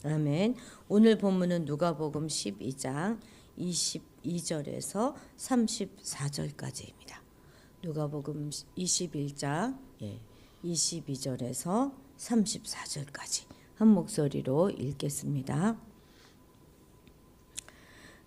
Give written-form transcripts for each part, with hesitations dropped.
아멘. 오늘 본문은 누가복음 12장 22절에서 34절까지입니다. 누가복음 21장 22절에서 34절까지 한 목소리로 읽겠습니다.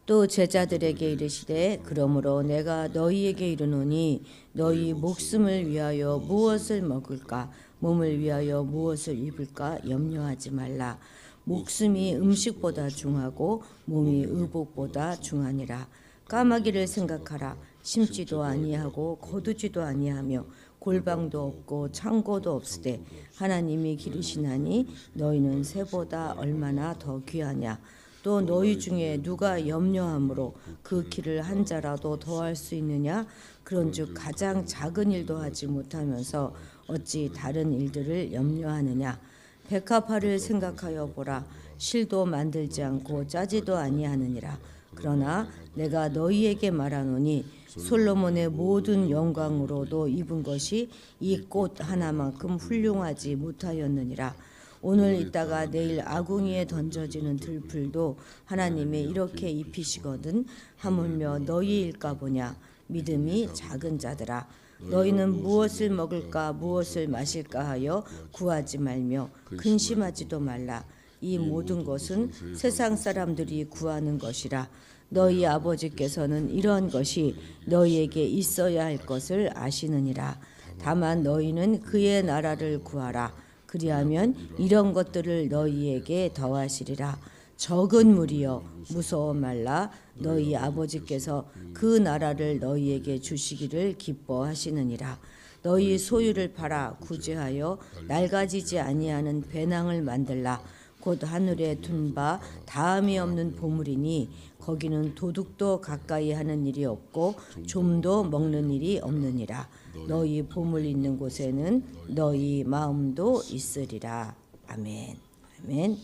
또 제자들에게 이르시되 그러므로 내가 너희에게 이르노니 너희 목숨을 위하여 무엇을 먹을까 몸을 위하여 무엇을 입을까 염려하지 말라. 목숨이 음식보다 중하고 몸이 의복보다 중하니라. 까마귀를 생각하라. 심지도 아니하고 거두지도 아니하며 골방도 없고 창고도 없으되 하나님이 기르시나니 너희는 새보다 얼마나 더 귀하냐. 또 너희 중에 누가 염려함으로 그 길을 한 자라도 더할 수 있느냐. 그런즉 가장 작은 일도 하지 못하면서 어찌 다른 일들을 염려하느냐. 백합화를 생각하여 보라. 실도 만들지 않고 짜지도 아니하느니라. 그러나 내가 너희에게 말하노니 솔로몬의 모든 영광으로도 입은 것이 이 꽃 하나만큼 훌륭하지 못하였느니라. 오늘 있다가 내일 아궁이에 던져지는 들풀도 하나님이 이렇게 입히시거든 하물며 너희일까 보냐. 믿음이 작은 자들아, 너희는 무엇을 먹을까 무엇을 마실까 하여 구하지 말며 근심하지도 말라. 이 모든 것은 세상 사람들이 구하는 것이라. 너희 아버지께서는 이런 것이 너희에게 있어야 할 것을 아시느니라. 다만 너희는 그의 나라를 구하라. 그리하면 이런 것들을 너희에게 더하시리라. 적은 무리여 무서워 말라. 너희 아버지께서 그 나라를 너희에게 주시기를 기뻐하시느니라. 너희 소유를 팔아 구제하여 낡아지지 아니하는 배낭을 만들라. 곧 하늘에 둔 바 다함이 없는 보물이니 거기는 도둑도 가까이 하는 일이 없고 좀도 먹는 일이 없느니라. 너희 보물 있는 곳에는 너희 마음도 있으리라. 아멘. 아멘.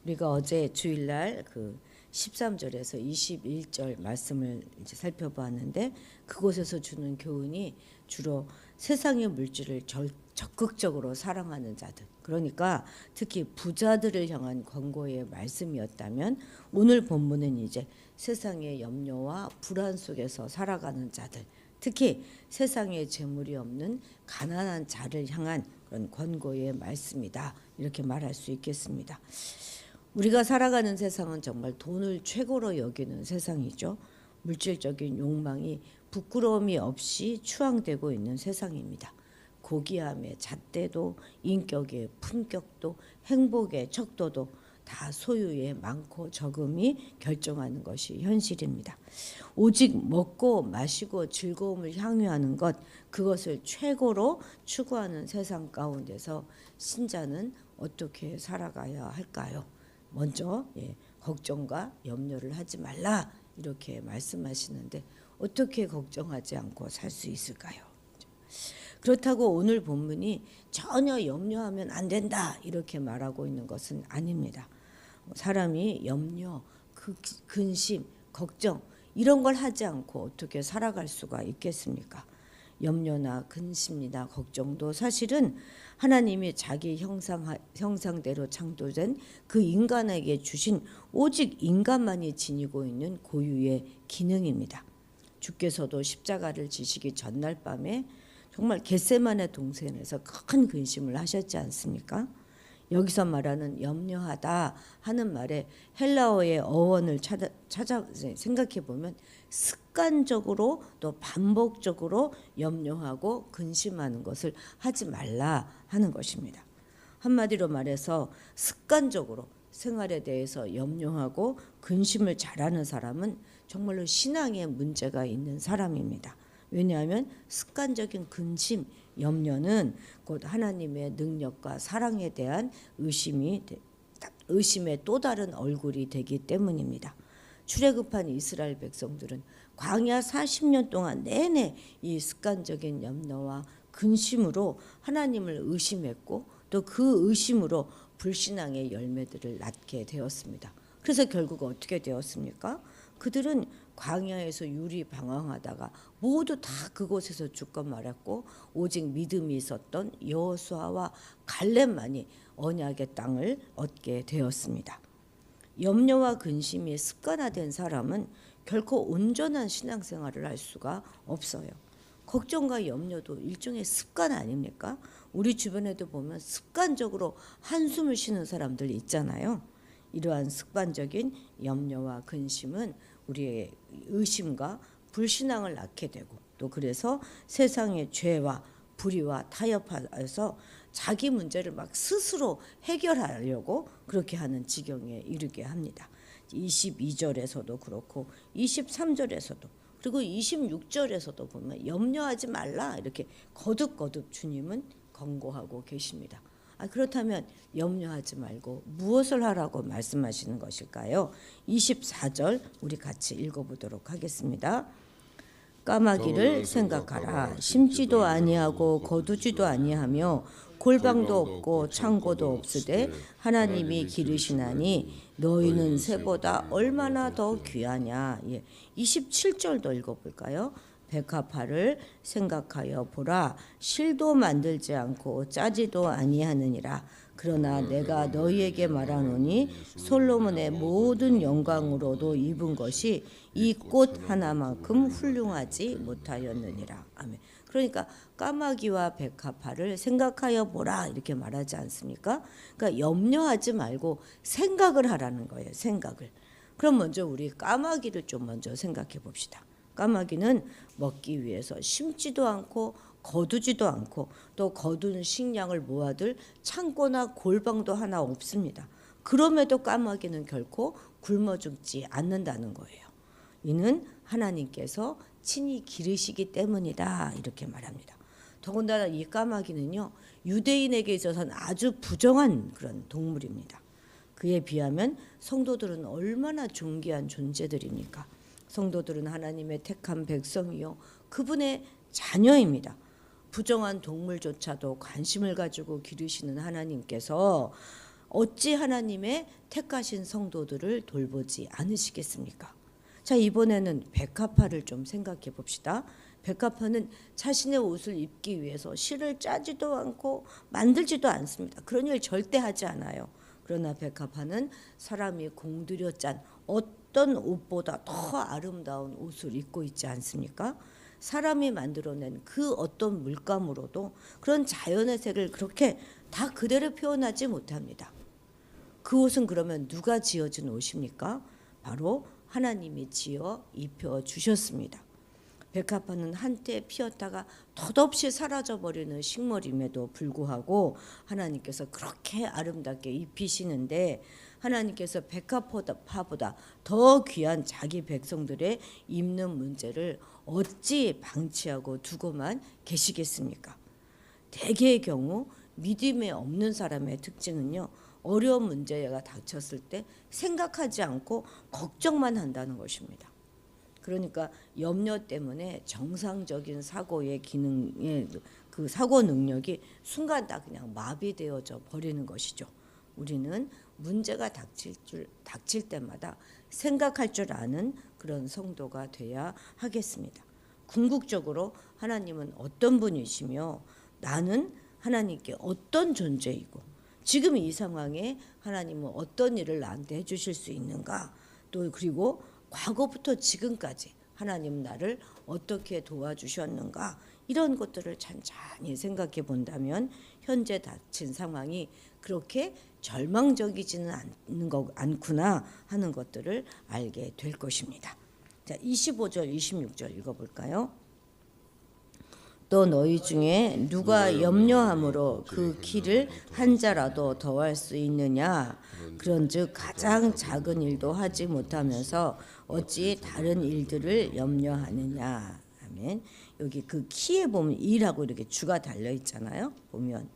우리가 어제 주일날 그 13절에서 21절 말씀을 이제 살펴보았는데 그곳에서 주는 교훈이 주로 세상의 물질을 적극적으로 사랑하는 자들, 그러니까 특히 부자들을 향한 권고의 말씀이었다면 오늘 본문은 이제 세상의 염려와 불안 속에서 살아가는 자들, 특히 세상에 재물이 없는 가난한 자를 향한 그런 권고의 말씀이다, 이렇게 말할 수 있겠습니다. 우리가 살아가는 세상은 정말 돈을 최고로 여기는 세상이죠. 물질적인 욕망이 부끄러움이 없이 추앙되고 있는 세상입니다. 고귀함의 잣대도 인격의 품격도 행복의 척도도 다 소유의 많고 적음이 결정하는 것이 현실입니다. 오직 먹고 마시고 즐거움을 향유하는 것, 그것을 최고로 추구하는 세상 가운데서 신자는 어떻게 살아가야 할까요? 먼저 걱정과 염려를 하지 말라, 이렇게 말씀하시는데 어떻게 걱정하지 않고 살 수 있을까요? 그렇다고 오늘 본문이 전혀 염려하면 안 된다, 이렇게 말하고 있는 것은 아닙니다. 사람이 염려, 근심, 걱정 이런 걸 하지 않고 어떻게 살아갈 수가 있겠습니까? 염려나 근심이나 걱정도 사실은 하나님이 자기 형상대로 창조된 그 인간에게 주신 오직 인간만이 지니고 있는 고유의 기능입니다. 주께서도 십자가를 지시기 전날 밤에 정말 겟세마네 동산에서 큰 근심을 하셨지 않습니까? 여기서 말하는 염려하다 하는 말에 헬라어의 어원을 찾아 생각해 보면 습관적으로 또 반복적으로 염려하고 근심하는 것을 하지 말라 하는 것입니다. 한마디로 말해서 습관적으로 생활에 대해서 염려하고 근심을 잘하는 사람은 정말로 신앙에 문제가 있는 사람입니다. 왜냐하면 습관적인 근심, 염려는 곧 하나님의 능력과 사랑에 대한 의심의 또 다른 얼굴이 되기 때문입니다. 출애굽한 이스라엘 백성들은 광야 40년 동안 내내 이 습관적인 염려와 근심으로 하나님을 의심했고 또 그 의심으로 불신앙의 열매들을 낳게 되었습니다. 그래서 결국 어떻게 되었습니까? 그들은 광야에서 유리 방황하다가 모두 다 그곳에서 죽고 말았고 오직 믿음이 있었던 여호수아와 갈렙만이 언약의 땅을 얻게 되었습니다. 염려와 근심이 습관화된 사람은 결코 온전한 신앙생활을 할 수가 없어요. 걱정과 염려도 일종의 습관 아닙니까? 우리 주변에도 보면 습관적으로 한숨을 쉬는 사람들 있잖아요. 이러한 습관적인 염려와 근심은 우리의 의심과 불신앙을 낳게 되고 또 그래서 세상의 죄와 불의와 타협하여서 자기 문제를 막 스스로 해결하려고 그렇게 하는 지경에 이르게 합니다. 22절에서도 그렇고 23절에서도 그리고 26절에서도 보면 염려하지 말라 이렇게 거듭거듭 주님은 권고하고 계십니다. 그렇다면 염려하지 말고 무엇을 하라고 말씀하시는 것일까요? 24절 우리 같이 읽어보도록 하겠습니다. 까마귀를 생각하라. 심지도 아니하고 거두지도 아니하며 골방도 없고 창고도 없으되 하나님이 기르시나니 너희는 새보다 얼마나 더 귀하냐. 27절도 읽어볼까요? 백합화를 생각하여 보라. 실도 만들지 않고 짜지도 아니하느니라. 그러나 내가 너희에게 말하노니 솔로몬의 모든 영광으로도 입은 것이 이 꽃 하나만큼 훌륭하지 못하였느니라. 아멘. 그러니까 까마귀와 백합화를 생각하여 보라 이렇게 말하지 않습니까? 그러니까 염려하지 말고 생각을 하라는 거예요. 생각을. 그럼 먼저 우리 까마귀를 좀 먼저 생각해 봅시다. 까마귀는 먹기 위해서 심지도 않고 거두지도 않고 또 거둔 식량을 모아둘 창고나 골방도 하나 없습니다. 그럼에도 까마귀는 결코 굶어 죽지 않는다는 거예요. 이는 하나님께서 친히 기르시기 때문이다 이렇게 말합니다. 더군다나 이 까마귀는요 유대인에게 있어서는 아주 부정한 그런 동물입니다. 그에 비하면 성도들은 얼마나 존귀한 존재들입니까? 성도들은 하나님의 택한 백성이요 그분의 자녀입니다. 부정한 동물조차도 관심을 가지고 기르시는 하나님께서 어찌 하나님의 택하신 성도들을 돌보지 않으시겠습니까? 자, 이번에는 백합화를 좀 생각해 봅시다. 백합화는 자신의 옷을 입기 위해서 실을 짜지도 않고 만들지도 않습니다. 그런 일 절대 하지 않아요. 그러나 백합화는 사람이 공들여 짠 어떤 옷보다 더 아름다운 옷을 입고 있지 않습니까? 사람이 만들어낸 그 어떤 물감으로도 그런 자연의 색을 그렇게 다 그대로 표현하지 못합니다. 그 옷은 그러면 누가 지어준 옷입니까? 바로 하나님이 지어 입혀 주셨습니다. 백합화는 한때 피었다가 덧없이 사라져버리는 식물임에도 불구하고 하나님께서 그렇게 아름답게 입히시는데 하나님께서 백합화보다 더 귀한 자기 백성들의 입는 문제를 어찌 방치하고 두고만 계시겠습니까? 대개의 경우 믿음에 없는 사람의 특징은요. 어려운 문제가 닥쳤을 때 생각하지 않고 걱정만 한다는 것입니다. 그러니까 염려 때문에 정상적인 사고의 기능의 그 사고 능력이 순간 다 그냥 마비되어져 버리는 것이죠. 우리는 문제가 닥칠 때마다 생각할 줄 아는 그런 성도가 돼야 하겠습니다. 궁극적으로 하나님은 어떤 분이시며 나는 하나님께 어떤 존재이고 지금 이 상황에 하나님은 어떤 일을 나한테 해주실 수 있는가 또 그리고 과거부터 지금까지 하나님 나를 어떻게 도와주셨는가 이런 것들을 찬찬히 생각해 본다면 현재 닥친 상황이 그렇게 절망적이지는 않구나 하는 것들을 알게 될 것입니다. 자, 25절 26절 읽어볼까요? 또 너희 중에 누가 염려함으로 그 키를 한 자라도 더할 수 있느냐? 그런즉 가장 작은 일도 하지 못하면서 어찌 다른 일들을 염려하느냐? 아멘. 여기 그 키에 보면 일하고 이렇게 주가 달려 있잖아요. 보면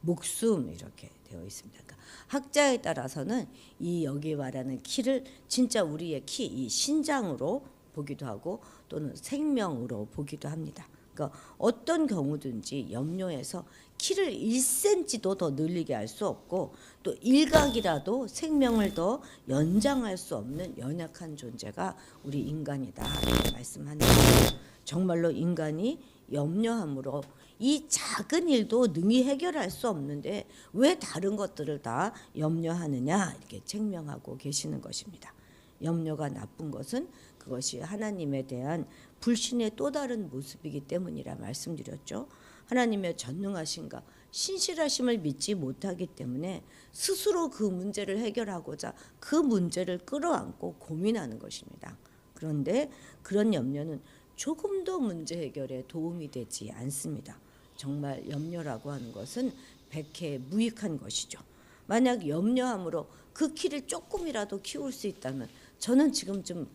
목숨 이렇게 되어 있습니다. 그러니까 학자에 따라서는 이 여기 말하는 키를 진짜 우리의 키, 이 신장으로 보기도 하고 또는 생명으로 보기도 합니다. 그러니까 어떤 경우든지 염려해서 키를 1cm도 더 늘리게 할 수 없고 또 일각이라도 생명을 더 연장할 수 없는 연약한 존재가 우리 인간이다 이렇게 말씀하는 거예요. 정말로 인간이 염려함으로 이 작은 일도 능히 해결할 수 없는데 왜 다른 것들을 다 염려하느냐 이렇게 책명하고 계시는 것입니다. 염려가 나쁜 것은 그것이 하나님에 대한 불신의 또 다른 모습이기 때문이라 말씀드렸죠. 하나님의 전능하신가 신실하심을 믿지 못하기 때문에 스스로 그 문제를 해결하고자 그 문제를 끌어안고 고민하는 것입니다. 그런데 그런 염려는 조금도 문제 해결에 도움이 되지 않습니다. 정말 염려라고 하는 것은 백해무익한 것이죠. 만약 염려함으로 그 키를 조금이라도 키울 수 있다면 저는 지금쯤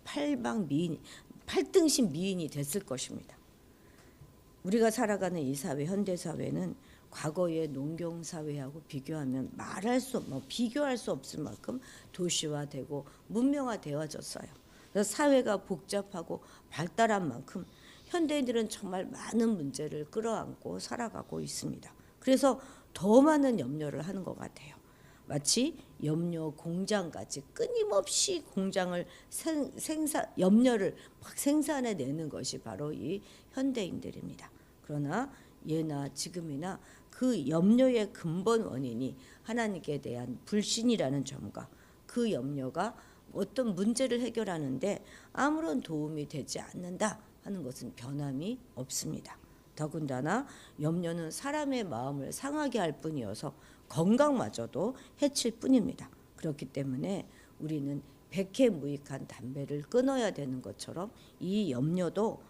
팔등신 미인이 됐을 것입니다. 우리가 살아가는 이 사회, 현대 사회는 과거의 농경 사회하고 비교하면 비교할 수 없을 만큼 도시화되고 문명화되어졌어요. 그래서 사회가 복잡하고 발달한 만큼 현대인들은 정말 많은 문제를 끌어안고 살아가고 있습니다. 그래서 더 많은 염려를 하는 것 같아요. 마치 염려 공장같이 끊임없이 공장을 염려를 막 생산해내는 것이 바로 이 현대인들입니다. 그러나 예나 지금이나 그 염려의 근본 원인이 하나님께 대한 불신이라는 점과 그 염려가 어떤 문제를 해결하는데 아무런 도움이 되지 않는다 하는 것은 변함이 없습니다. 더군다나 염려는 사람의 마음을 상하게 할 뿐이어서 건강마저도 해칠 뿐입니다. 그렇기 때문에 우리는 백해무익한 담배를 끊어야 되는 것처럼 이 염려도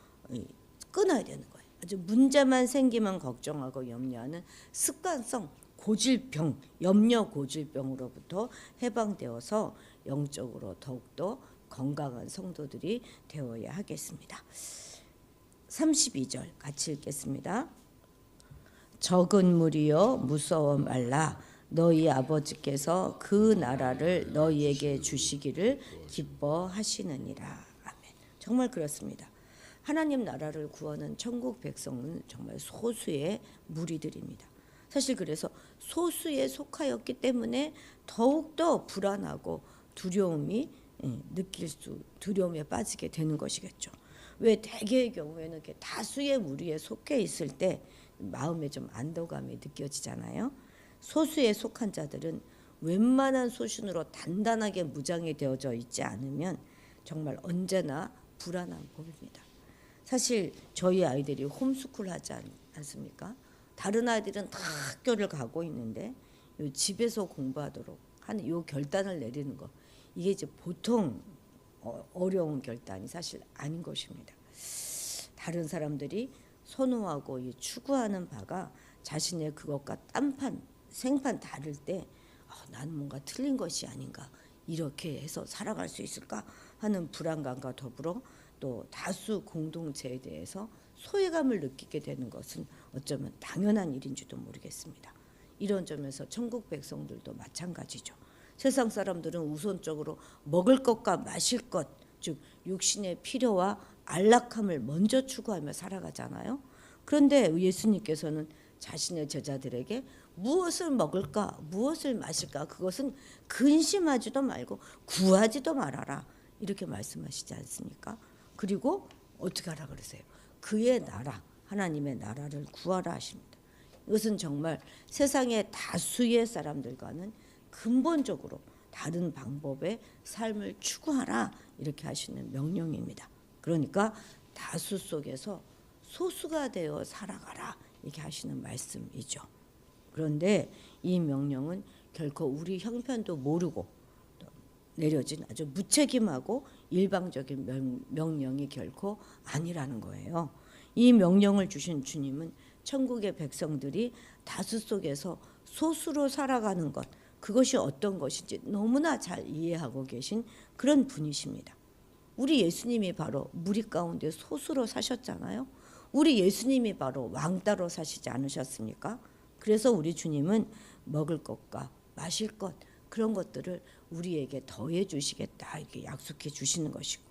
끊어야 되는 거예요. 아주 문제만 생기면 걱정하고 염려하는 습관성 고질병, 염려 고질병으로부터 해방되어서 영적으로 더욱더 건강한 성도들이 되어야 하겠습니다. 32절 같이 읽겠습니다. 적은 무리여 무서워 말라. 너희 아버지께서 그 나라를 너희에게 주시기를 기뻐하시느니라. 아멘. 정말 그렇습니다. 하나님 나라를 구하는 천국 백성은 정말 소수의 무리들입니다. 사실 그래서 소수에 속하였기 때문에 더욱더 불안하고 두려움에 빠지게 되는 것이겠죠. 왜 대개의 경우에는 이렇게 다수의 무리에 속해 있을 때 마음에 좀 안도감이 느껴지잖아요. 소수에 속한 자들은 웬만한 소신으로 단단하게 무장이 되어져 있지 않으면 정말 언제나 불안한 법입니다. 사실 저희 아이들이 홈스쿨 하지 않습니까? 다른 아이들은 다 학교를 가고 있는데 집에서 공부하도록 하는 이 결단을 내리는 거, 이게 이제 보통 어려운 결단이 사실 아닌 것입니다. 다른 사람들이 선호하고 추구하는 바가 자신의 그것과 생판 다를 때 나는 뭔가 틀린 것이 아닌가, 이렇게 해서 살아갈 수 있을까 하는 불안감과 더불어 또 다수 공동체에 대해서 소외감을 느끼게 되는 것은 어쩌면 당연한 일인지도 모르겠습니다. 이런 점에서 천국 백성들도 마찬가지죠. 세상 사람들은 우선적으로 먹을 것과 마실 것, 즉 육신의 필요와 안락함을 먼저 추구하며 살아가잖아요. 그런데 예수님께서는 자신의 제자들에게 무엇을 먹을까, 무엇을 마실까, 그것은 근심하지도 말고 구하지도 말아라, 이렇게 말씀하시지 않습니까? 그리고 어떻게 하라 그러세요? 그의 나라, 하나님의 나라를 구하라 하십니다. 이것은 정말 세상의 다수의 사람들과는 근본적으로 다른 방법의 삶을 추구하라, 이렇게 하시는 명령입니다. 그러니까 다수 속에서 소수가 되어 살아가라, 이렇게 하시는 말씀이죠. 그런데 이 명령은 결코 우리 형편도 모르고 내려진 아주 무책임하고 일방적인 명령이 결코 아니라는 거예요. 이 명령을 주신 주님은 천국의 백성들이 다수 속에서 소수로 살아가는 것, 그것이 어떤 것인지 너무나 잘 이해하고 계신 그런 분이십니다. 우리 예수님이 바로 무리 가운데 소수로 사셨잖아요. 우리 예수님이 바로 왕따로 사시지 않으셨습니까? 그래서 우리 주님은 먹을 것과 마실 것, 그런 것들을 우리에게 더해 주시겠다, 이렇게 약속해 주시는 것이고,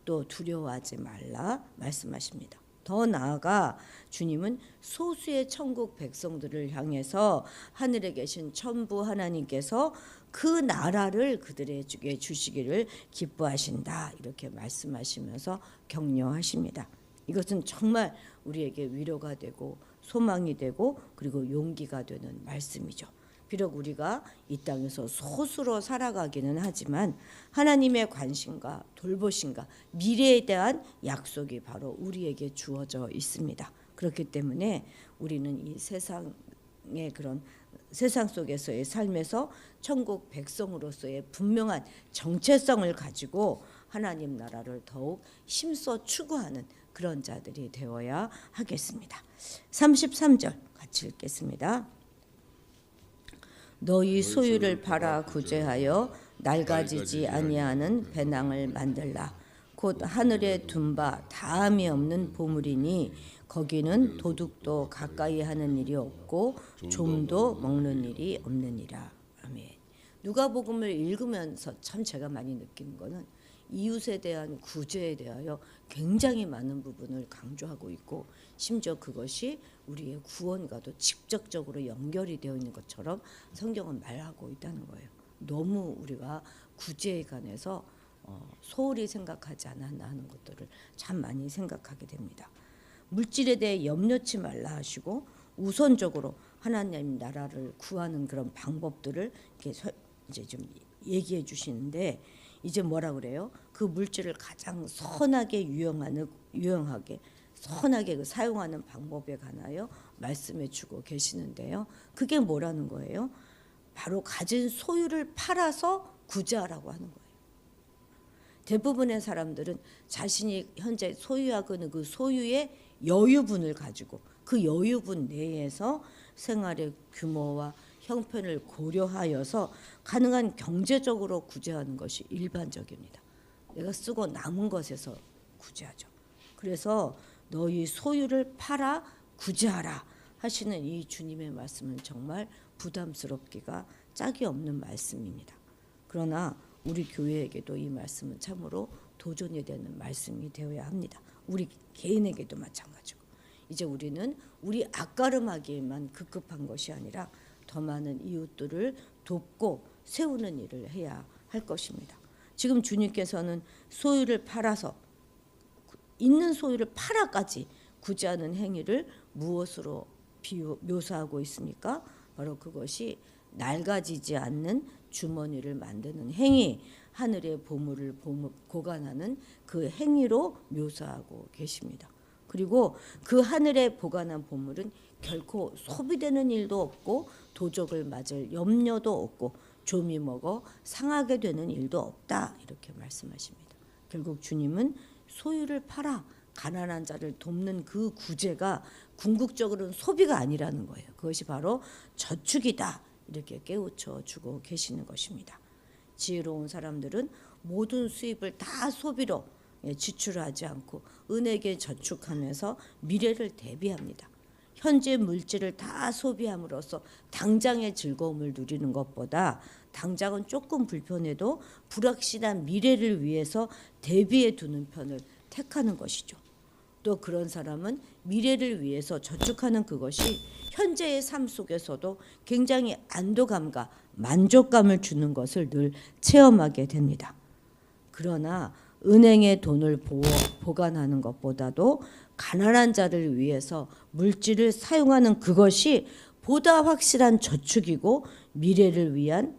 또 두려워하지 말라 말씀하십니다. 더 나아가 주님은 소수의 천국 백성들을 향해서 하늘에 계신 천부 하나님께서 그 나라를 그들에게 주시기를 기뻐하신다 이렇게 말씀하시면서 격려하십니다. 이것은 정말 우리에게 위로가 되고 소망이 되고 그리고 용기가 되는 말씀이죠. 비록 우리가 이 땅에서 소수로 살아가기는 하지만 하나님의 관심과 돌보심과 미래에 대한 약속이 바로 우리에게 주어져 있습니다. 그렇기 때문에 우리는 이 세상의 그런 세상 속에서의 삶에서 천국 백성으로서의 분명한 정체성을 가지고 하나님 나라를 더욱 힘써 추구하는 그런 자들이 되어야 하겠습니다. 33절 같이 읽겠습니다. 너희 소유를 팔아 구제하여 낡아지지 아니하는 배낭을 만들라. 곧 하늘에 둔 바 다함이 없는 보물이니 거기는 도둑도 가까이 하는 일이 없고 좀도 먹는 일이 없느니라. 아멘. 누가복음을 읽으면서 참 제가 많이 느끼는 거는 이웃에 대한 구제에 대하여 굉장히 많은 부분을 강조하고 있고 심지어 그것이 우리의 구원과도 직접적으로 연결이 되어 있는 것처럼 성경은 말하고 있다는 거예요. 너무 우리가 구제에 관해서 소홀히 생각하지 않았나 하는 것들을 참 많이 생각하게 됩니다. 물질에 대해 염려치 말라 하시고 우선적으로 하나님 나라를 구하는 그런 방법들을 이렇게 이제 좀 얘기해 주시는데 이제 뭐라 그래요? 그 물질을 가장 선하게 선하게 그 사용하는 방법에 관하여 말씀해 주고 계시는데요. 그게 뭐라는 거예요? 바로 가진 소유를 팔아서 구제하라고 하는 거예요. 대부분의 사람들은 자신이 현재 소유하고 있는 그 소유의 여유분을 가지고 그 여유분 내에서 생활의 규모와 형편을 고려하여서 가능한 경제적으로 구제하는 것이 일반적입니다. 내가 쓰고 남은 것에서 구제하죠. 그래서 너희 소유를 팔아 구제하라 하시는 이 주님의 말씀은 정말 부담스럽기가 짝이 없는 말씀입니다. 그러나 우리 교회에게도 이 말씀은 참으로 도전이 되는 말씀이 되어야 합니다. 우리 개인에게도 마찬가지고 이제 우리는 우리 앞가름하기에만 급급한 것이 아니라 더 많은 이웃들을 돕고 세우는 일을 해야 할 것입니다. 지금 주님께서는 소유를 팔아서 있는 소유를 팔아까지 구제하는 행위를 무엇으로 묘사하고 있습니까? 바로 그것이 낡아지지 않는 주머니를 만드는 행위, 하늘의 보물을 보관하는 그 행위로 묘사하고 계십니다. 그리고 그 하늘에 보관한 보물은 결코 소비되는 일도 없고 도적을 맞을 염려도 없고 좀이 먹어 상하게 되는 일도 없다 이렇게 말씀하십니다. 결국 주님은 소유를 팔아 가난한 자를 돕는 그 구제가 궁극적으로는 소비가 아니라는 거예요. 그것이 바로 저축이다 이렇게 깨우쳐 주고 계시는 것입니다. 지혜로운 사람들은 모든 수입을 다 소비로 지출하지 않고 은행에 저축하면서 미래를 대비합니다. 현재 물질을 다 소비함으로써 당장의 즐거움을 누리는 것보다 당장은 조금 불편해도 불확실한 미래를 위해서 대비해 두는 편을 택하는 것이죠. 또 그런 사람은 미래를 위해서 저축하는 그것이 현재의 삶 속에서도 굉장히 안도감과 만족감을 주는 것을 늘 체험하게 됩니다. 그러나 은행에 돈을 보관하는 것보다도 가난한 자를 위해서 물질을 사용하는 그것이 보다 확실한 저축이고 미래를 위한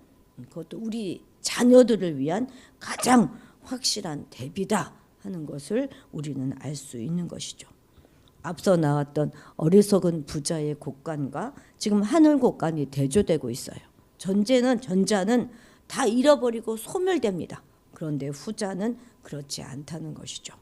그것도 우리 자녀들을 위한 가장 확실한 대비다 하는 것을 우리는 알 수 있는 것이죠. 앞서 나왔던 어리석은 부자의 곡간과 지금 하늘 곡간이 대조되고 있어요. 전자는 다 잃어버리고 소멸됩니다. 그런데 후자는 그렇지 않다는 것이죠.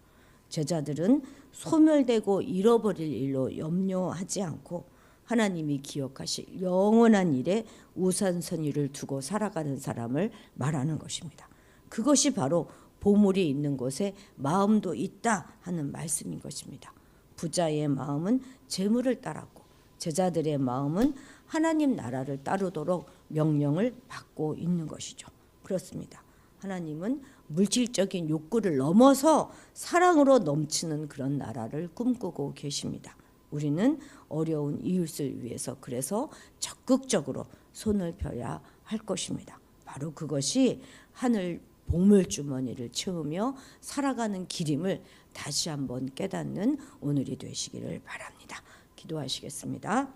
제자들은 소멸되고 잃어버릴 일로 염려하지 않고 하나님이 기억하실 영원한 일에 우선순위를 두고 살아가는 사람을 말하는 것입니다. 그것이 바로 보물이 있는 곳에 마음도 있다 하는 말씀인 것입니다. 부자의 마음은 재물을 따랐고 제자들의 마음은 하나님 나라를 따르도록 명령을 받고 있는 것이죠. 그렇습니다. 하나님은 물질적인 욕구를 넘어서 사랑으로 넘치는 그런 나라를 꿈꾸고 계십니다. 우리는 어려운 이웃을 위해서 그래서 적극적으로 손을 펴야 할 것입니다. 바로 그것이 하늘 보물주머니를 채우며 살아가는 길임을 다시 한번 깨닫는 오늘이 되시기를 바랍니다. 기도하시겠습니다.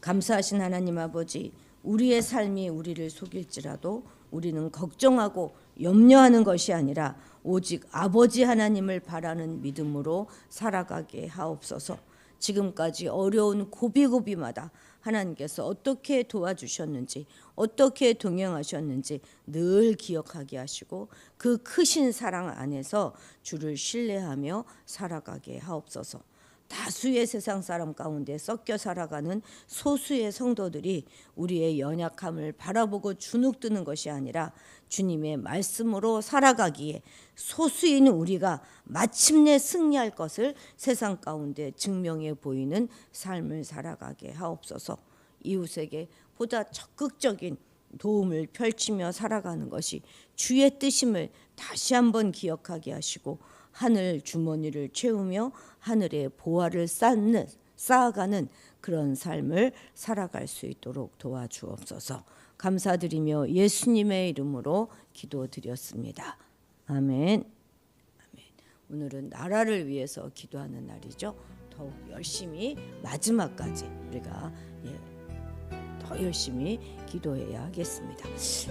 감사하신 하나님 아버지, 우리의 삶이 우리를 속일지라도 우리는 걱정하고 염려하는 것이 아니라 오직 아버지 하나님을 바라는 믿음으로 살아가게 하옵소서. 지금까지 어려운 고비고비마다 하나님께서 어떻게 도와주셨는지, 어떻게 동행하셨는지 늘 기억하게 하시고 그 크신 사랑 안에서 주를 신뢰하며 살아가게 하옵소서. 다수의 세상 사람 가운데 섞여 살아가는 소수의 성도들이 우리의 연약함을 바라보고 주눅드는 것이 아니라 주님의 말씀으로 살아가기에 소수인 우리가 마침내 승리할 것을 세상 가운데 증명해 보이는 삶을 살아가게 하옵소서. 이웃에게 보다 적극적인 도움을 펼치며 살아가는 것이 주의 뜻임을 다시 한번 기억하게 하시고 하늘 주머니를 채우며 하늘의 보화를 쌓아가는 그런 삶을 살아갈 수 있도록 도와주옵소서. 감사드리며 예수님의 이름으로 기도드렸습니다. 아멘. 아멘. 오늘은 나라를 위해서 기도하는 날이죠. 더욱 열심히 마지막까지 우리가 더 열심히 기도해야 하겠습니다.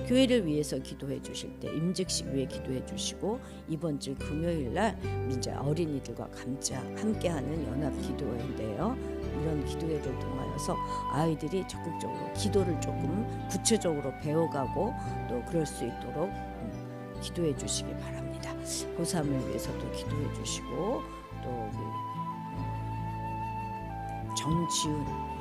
교회를 위해서 기도해 주실 때 임직식 위에 기도해 주시고 이번 주 금요일 날 이제 어린이들과 함께하는 연합 기도회인데요. 이런 기도회를 통하여서 아이들이 적극적으로 기도를 조금 구체적으로 배워가고 또 그럴 수 있도록 기도해 주시기 바랍니다. 고3을 위해서도 기도해 주시고 또 정지훈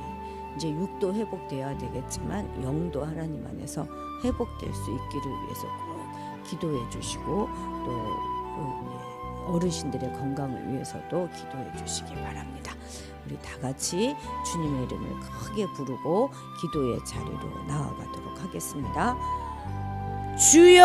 이제 육도 회복되어야 되겠지만 영도 하나님 안에서 회복될 수 있기를 위해서 꼭 기도해 주시고 또 어르신들의 건강을 위해서도 기도해 주시기 바랍니다. 우리 다 같이 주님의 이름을 크게 부르고 기도의 자리로 나아가도록 하겠습니다. 주여!